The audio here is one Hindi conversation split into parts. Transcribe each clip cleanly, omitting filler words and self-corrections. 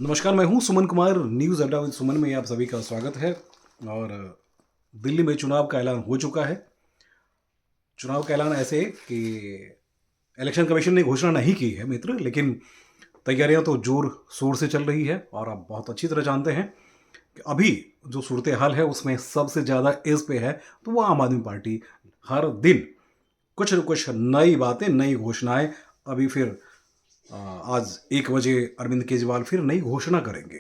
नमस्कार, मैं हूं सुमन कुमार। न्यूज़ अड्डा विद सुमन में आप सभी का स्वागत है। और दिल्ली में चुनाव का ऐलान हो चुका है। चुनाव का ऐलान ऐसे कि इलेक्शन कमीशन ने घोषणा नहीं की है मित्र, लेकिन तैयारियां तो जोर शोर से चल रही है। और आप बहुत अच्छी तरह जानते हैं कि अभी जो सूरत हाल है उसमें सबसे ज़्यादा एज पे है तो वो आम आदमी पार्टी। हर दिन कुछ न कुछ नई बातें, नई घोषणाएं। अभी फिर आज 1 बजे अरविंद केजरीवाल फिर नई घोषणा करेंगे।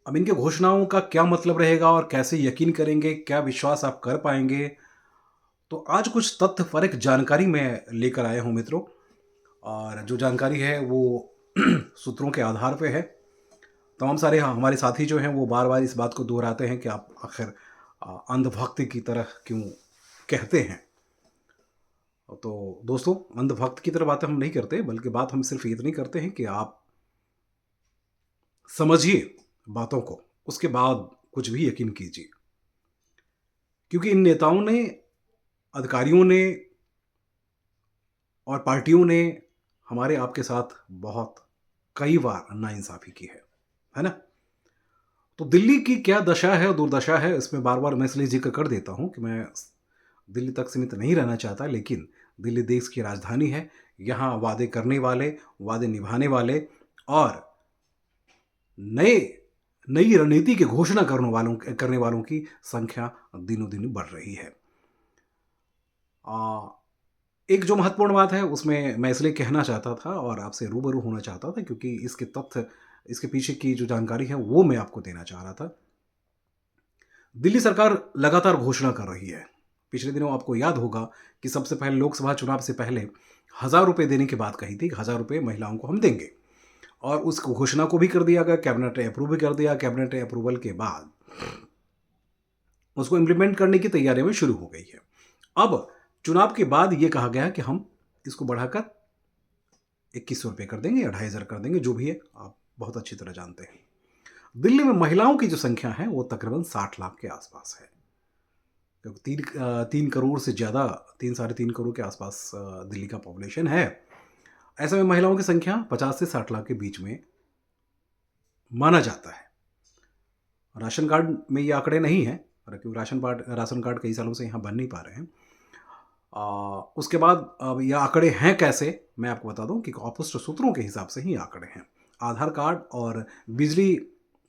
अब इनके घोषणाओं का क्या मतलब रहेगा और कैसे यकीन करेंगे, क्या विश्वास आप कर पाएंगे? तो आज कुछ तथ्य परक जानकारी मैं लेकर आया हूं मित्रों। और जो जानकारी है वो सूत्रों के आधार पे है। तमाम सारे हमारे साथी जो हैं वो बार बार इस बात को दोहराते हैं कि आप आखिर अंधभक्त की तरह क्यों कहते हैं। तो दोस्तों, अंधभक्त की तरह बातें हम नहीं करते, बल्कि बात हम सिर्फ इतनी करते हैं कि आप समझिए बातों को, उसके बाद कुछ भी यकीन कीजिए। क्योंकि इन नेताओं ने, अधिकारियों ने और पार्टियों ने हमारे आपके साथ बहुत कई बार नाइंसाफ़ी की है ना? तो दिल्ली की क्या दशा है और दुर्दशा है, इसमें बार-बार मैं इसलिए ज़िक्र कर देता हूँ कि मैं दिल्ली तक सीमित नहीं रहना चाहता, लेकिन दिल्ली देश की राजधानी है। यहाँ वादे करने वाले, वादे निभाने वाले और नए नई रणनीति की घोषणा करने वालों की संख्या दिनों-दिन बढ़ रही है। अ, एक जो महत्वपूर्ण बात है उसमें मैं इसलिए कहना चाहता था और आपसे रूबरू होना चाहता था, क्योंकि इसके तथ्य, इसके पीछे की जो जानकारी है वो मैं आपको देना चाह रहा था। दिल्ली सरकार लगातार घोषणा कर रही है। पिछले दिनों आपको याद होगा कि सबसे पहले लोकसभा चुनाव से पहले ₹1000 देने की बात कही थी, ₹1000 महिलाओं को हम देंगे। और उस घोषणा को भी कर दिया गया, कैबिनेट ने अप्रूव भी कर दिया। कैबिनेट अप्रूवल के बाद उसको इम्प्लीमेंट करने की तैयारी में शुरू हो गई है। अब चुनाव के बाद ये कहा गया कि हम इसको बढ़ाकर ₹2100 कर देंगे या 2500 कर देंगे, जो भी है आप बहुत अच्छी तरह जानते हैं। दिल्ली में महिलाओं की जो संख्या है वो तकरीबन 60 लाख के आसपास है। क्योंकि 3 करोड़ से ज़्यादा, 3 साढ़े 3 करोड़ के आसपास दिल्ली का पॉपुलेशन है। ऐसे में महिलाओं की संख्या 50 से 60 लाख के बीच में माना जाता है। राशन कार्ड में ये आंकड़े नहीं हैं, और क्योंकि राशन कार्ड कई सालों से यहाँ बन नहीं पा रहे हैं। उसके बाद अब ये आंकड़े हैं कैसे, मैं आपको बता दूं कि ऑफिस सूत्रों के हिसाब से ही आंकड़े हैं। आधार कार्ड और बिजली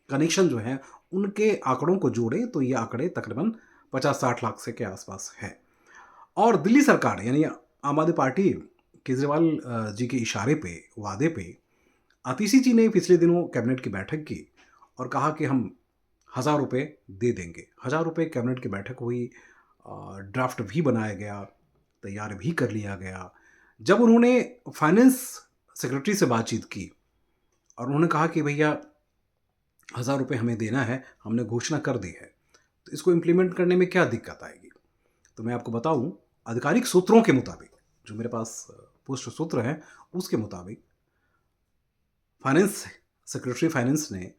कनेक्शन जो है उनके आंकड़ों को जोड़े तो ये आंकड़े तकरीबन 50-60 लाख से के आसपास है। और दिल्ली सरकार यानी आम आदमी पार्टी, केजरीवाल जी के इशारे पे, वादे पे, आतिशी जी ने पिछले दिनों कैबिनेट की बैठक की और कहा कि हम ₹1000 दे देंगे। ₹1000 कैबिनेट की बैठक हुई, ड्राफ्ट भी बनाया गया, तैयार भी कर लिया गया। जब उन्होंने फाइनेंस सेक्रेटरी से बातचीत की और उन्होंने कहा कि भैया ₹1000 हमें देना है, हमने घोषणा कर दी है, तो इसको इम्प्लीमेंट करने में क्या दिक्कत आएगी? तो मैं आपको बताऊं, आधिकारिक सूत्रों के मुताबिक, जो मेरे पास पुष्ट सूत्र हैं, उसके मुताबिक फाइनेंस सेक्रेटरी फाइनेंस ने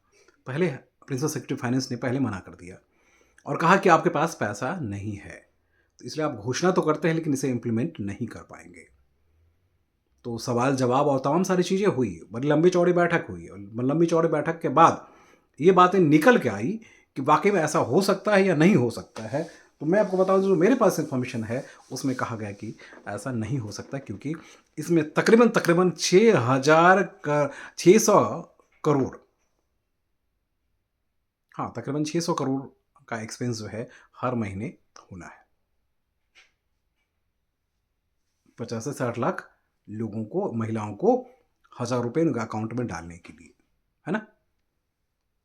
पहले प्रिंसिपल सेक्रेटरी फाइनेंस ने पहले मना कर दिया और कहा कि आपके पास पैसा नहीं है, तो इसलिए आप घोषणा तो करते हैं लेकिन इसे इम्प्लीमेंट नहीं कर पाएंगे। तो सवाल जवाब और तमाम सारी चीज़ें हुई, बड़ी लंबी चौड़ी बैठक हुई और लंबी चौड़ी बैठक के बाद ये बातें निकल के आई कि वाकई में ऐसा हो सकता है या नहीं हो सकता है। तो मैं आपको बताऊं, जो मेरे पास इन्फॉर्मेशन है उसमें कहा गया कि ऐसा नहीं हो सकता, क्योंकि इसमें तकरीबन तकरीबन 600 करोड़, हाँ तकरीबन 600 करोड़ का एक्सपेंस जो है हर महीने होना है। 50 से 60 लाख लोगों को, महिलाओं को ₹1000 उनके अकाउंट में डालने के लिए, है ना?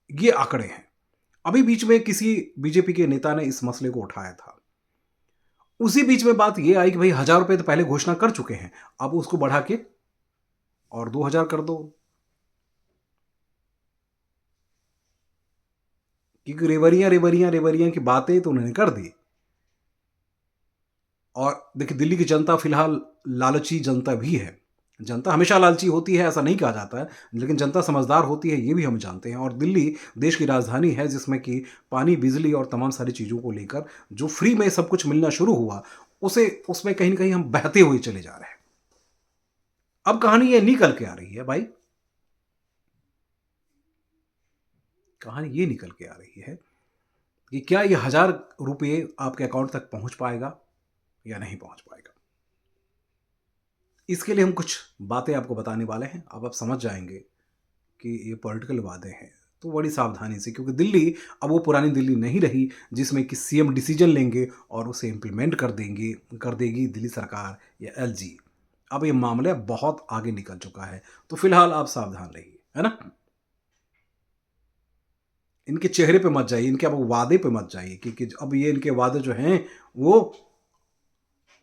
ये आंकड़े हैं। अभी बीच में किसी बीजेपी के नेता ने इस मसले को उठाया था। उसी बीच में बात ये आई कि भाई ₹1000 तो पहले घोषणा कर चुके हैं, अब उसको बढ़ा के और 2000 कर दो। क्योंकि रेवरियां की बातें तो उन्होंने कर दी। और देखिए, दिल्ली की जनता फिलहाल लालची जनता भी है। जनता हमेशा लालची होती है ऐसा नहीं कहा जाता है, लेकिन जनता समझदार होती है ये भी हम जानते हैं। और दिल्ली देश की राजधानी है जिसमें कि पानी, बिजली और तमाम सारी चीज़ों को लेकर जो फ्री में सब कुछ मिलना शुरू हुआ, उसे उसमें कहीं न कहीं हम बहते हुए चले जा रहे हैं। अब कहानी ये निकल के आ रही है भाई कहानी ये निकल के आ रही है कि क्या ये 1000 रुपये आपके अकाउंट तक पहुंच पाएगा या नहीं पहुंच पाएगा। इसके लिए हम कुछ बातें आपको बताने वाले हैं। अब आप समझ जाएंगे कि ये पॉलिटिकल वादे हैं, तो बड़ी सावधानी से, क्योंकि दिल्ली अब वो पुरानी दिल्ली नहीं रही जिसमें कि सीएम डिसीजन लेंगे और उसे इम्प्लीमेंट कर देगी दिल्ली सरकार या एलजी। अब ये मामला बहुत आगे निकल चुका है, तो फिलहाल आप सावधान रहिए, है ना। इनके चेहरे पे मत जाइए, इनके अब वादे पे मत जाइए, क्योंकि अब ये इनके वादे जो हैं वो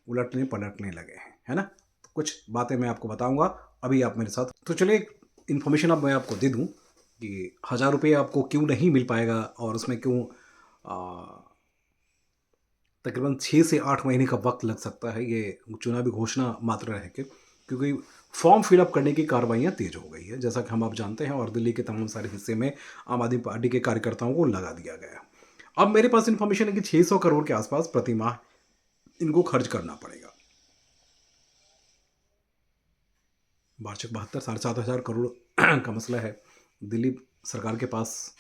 उलटने पलटने लगे हैं, है ना। तो कुछ बातें मैं आपको बताऊंगा, अभी आप मेरे साथ। तो चलिए इन्फॉर्मेशन अब मैं आपको दे दूं कि 1000 रुपये आपको क्यों नहीं मिल पाएगा और उसमें क्यों तकरीबन 6 से 8 महीने का वक्त लग सकता है, ये चुनावी घोषणा मात्र रह के, क्योंकि फॉर्म फिलअप करने की कार्रवाइयाँ तेज हो गई है, जैसा कि हम आप जानते हैं, और दिल्ली के तमाम सारे हिस्से में आम आदमी पार्टी के कार्यकर्ताओं को लगा दिया गया। अब मेरे पास इन्फॉर्मेशन है कि 600 करोड़ के आसपास प्रति माह इनको खर्च करना पड़ेगा। वार्षिक 72 7,500 करोड़ का मसला है। दिल्ली सरकार के पास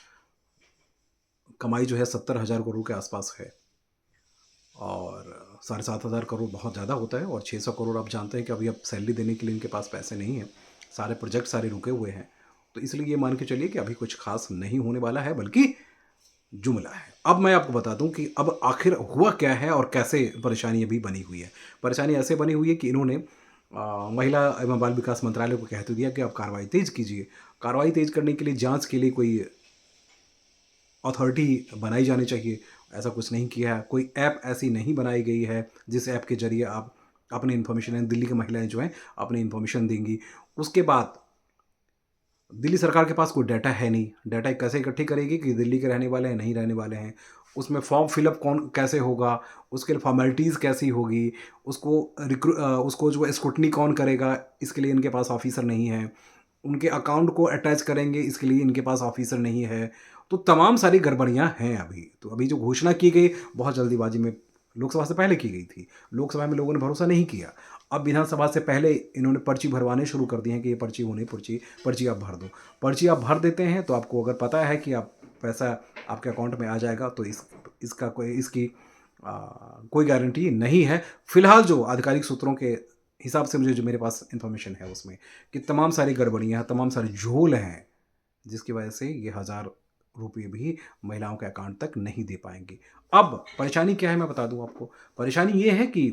कमाई जो है 70,000 करोड़ के आसपास है, और 7,500 करोड़ बहुत ज़्यादा होता है, और 600 करोड़ आप जानते हैं कि अभी अब सैलरी देने के लिए इनके पास पैसे नहीं हैं, सारे प्रोजेक्ट सारे रुके हुए हैं। तो इसलिए ये मान के चलिए कि अभी कुछ खास नहीं होने वाला है, बल्कि जुमला है। अब मैं आपको बता दूं कि अब आखिर हुआ क्या है और कैसे परेशानी अभी बनी हुई है। परेशानी ऐसे बनी हुई है कि इन्होंने महिला एवं बाल विकास मंत्रालय को कह तो दिया कि आप कार्रवाई तेज कीजिए। कार्रवाई तेज करने के लिए, जांच के लिए कोई अथॉरिटी बनाई जानी चाहिए। ऐसा कुछ नहीं किया है। कोई ऐप ऐसी नहीं बनाई गई है जिस ऐप के जरिए आप अपनी इन्फॉर्मेशन, दिल्ली की महिलाएं जो हैं अपनी इन्फॉर्मेशन देंगी। उसके बाद दिल्ली सरकार के पास कोई डाटा है नहीं। डाटा कैसे इकट्ठी करेगी कि दिल्ली के रहने वाले हैं, नहीं रहने वाले हैं। उसमें फॉर्म फिलअप कौन कैसे होगा, उसके लिए फॉर्मेलिटीज़ कैसी होगी, उसको जो स्क्रूटनी कौन करेगा, इसके लिए इनके पास ऑफिसर नहीं है। उनके अकाउंट को अटैच करेंगे, इसके लिए इनके पास ऑफिसर नहीं है। तो तमाम सारी गड़बड़ियाँ हैं अभी। तो अभी जो घोषणा की गई बहुत जल्दीबाजी में, लोकसभा से पहले की गई थी। लोकसभा में लोगों ने भरोसा नहीं किया। अब विधानसभा से पहले इन्होंने पर्ची भरवाने शुरू कर दिए हैं कि ये पर्ची होनी, पर्ची पर्ची आप भर दो। पर्ची आप भर देते हैं तो आपको अगर पता है कि आप पैसा आपके अकाउंट में आ जाएगा, तो इसकी कोई गारंटी नहीं है। फिलहाल जो आधिकारिक सूत्रों के हिसाब से, मुझे जो मेरे पास इन्फॉर्मेशन है उसमें, कि तमाम सारी गड़बड़ियाँ हैं, तमाम सारे झोल हैं, जिसकी वजह से ये 1000 रुपये भी महिलाओं के अकाउंट तक नहीं दे पाएंगी। अब परेशानी क्या है मैं बता दूं आपको। परेशानी ये है कि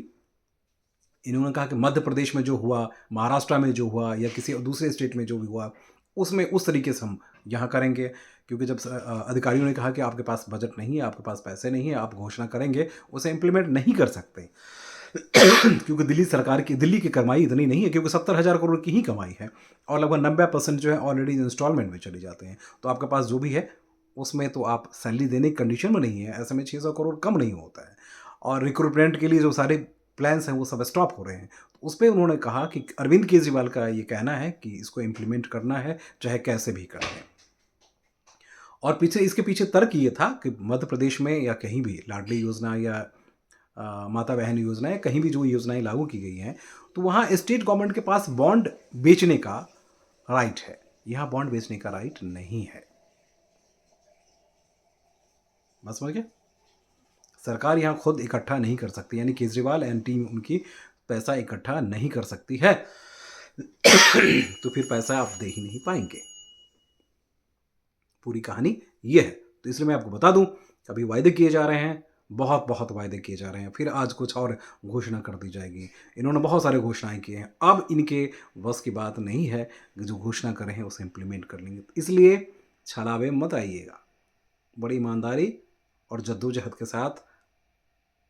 इन्होंने कहा कि मध्य प्रदेश में जो हुआ, महाराष्ट्र में जो हुआ, या किसी दूसरे स्टेट में जो भी हुआ, उसमें उस तरीके से हम यहाँ करेंगे। क्योंकि जब अधिकारियों ने कहा कि आपके पास बजट नहीं है, आपके पास पैसे नहीं है, आप घोषणा करेंगे, उसे इम्प्लीमेंट नहीं कर सकते। क्योंकि दिल्ली की कमाई इतनी नहीं है, क्योंकि 70,000 करोड़ की ही कमाई है, और लगभग 90% जो है ऑलरेडी इंस्टॉलमेंट में चले जाते हैं। तो आपके पास जो भी है उसमें तो आप सैलरी देने की कंडीशन में नहीं है। ऐसे में 600 करोड़ कम नहीं होता है, और रिक्रूटमेंट के लिए जो सारे प्लान्स हैं वो सब स्टॉप हो रहे हैं। तो उस पर उन्होंने कहा कि अरविंद केजरीवाल का ये कहना है कि इसको इम्प्लीमेंट करना है, चाहे कैसे भी करना है। और इसके पीछे तर्क ये था कि मध्य प्रदेश में या कहीं भी लाडली योजना या माता बहन योजना या कहीं भी जो योजनाएं लागू की गई हैं, तो वहाँ स्टेट गवर्नमेंट के पास बॉन्ड बेचने का राइट है। यहाँ बॉन्ड बेचने का राइट नहीं है। बस समझ गए। सरकार यहाँ खुद इकट्ठा नहीं कर सकती, यानी केजरीवाल एंड टीम उनकी पैसा इकट्ठा नहीं कर सकती है। तो फिर पैसा आप दे ही नहीं पाएंगे। पूरी कहानी ये है। तो इसलिए मैं आपको बता दूं, अभी वायदे किए जा रहे हैं, बहुत बहुत वायदे किए जा रहे हैं, फिर आज कुछ और घोषणा कर दी जाएगी। इन्होंने बहुत सारे घोषणाएं की हैं, अब इनके बस की बात नहीं है कि जो घोषणा कर रहे हैं उसे इम्प्लीमेंट कर लेंगे। इसलिए छलावे मत आइएगा, बड़ी ईमानदारी और जद्दोजहद के साथ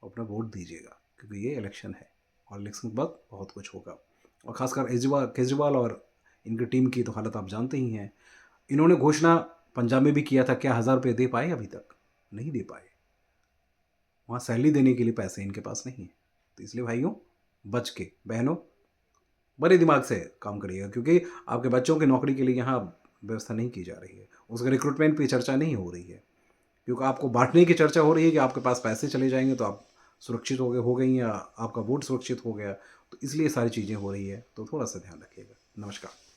अपना वोट दीजिएगा, क्योंकि ये इलेक्शन है, और इलेक्शन के बाद बहुत कुछ होगा। और खासकर केजरीवाल और इनकी टीम की तो हालत आप जानते ही हैं। इन्होंने घोषणा पंजाब में भी किया था, क्या 1000 रुपये दे पाए? अभी तक नहीं दे पाए। वहाँ सैलरी देने के लिए पैसे इनके पास नहीं है। तो इसलिए भाइयों, बच के, बहनों, बड़े दिमाग से काम करिएगा, क्योंकि आपके बच्चों की नौकरी के लिए यहाँ व्यवस्था नहीं की जा रही है। उसके रिक्रूटमेंट पे चर्चा नहीं हो रही है, क्योंकि आपको बांटने की चर्चा हो रही है कि आपके पास पैसे चले जाएंगे तो आप सुरक्षित हो गई, या आपका वोट सुरक्षित हो गया। तो इसलिए सारी चीज़ें हो रही है। तो थोड़ा सा ध्यान रखिएगा। नमस्कार।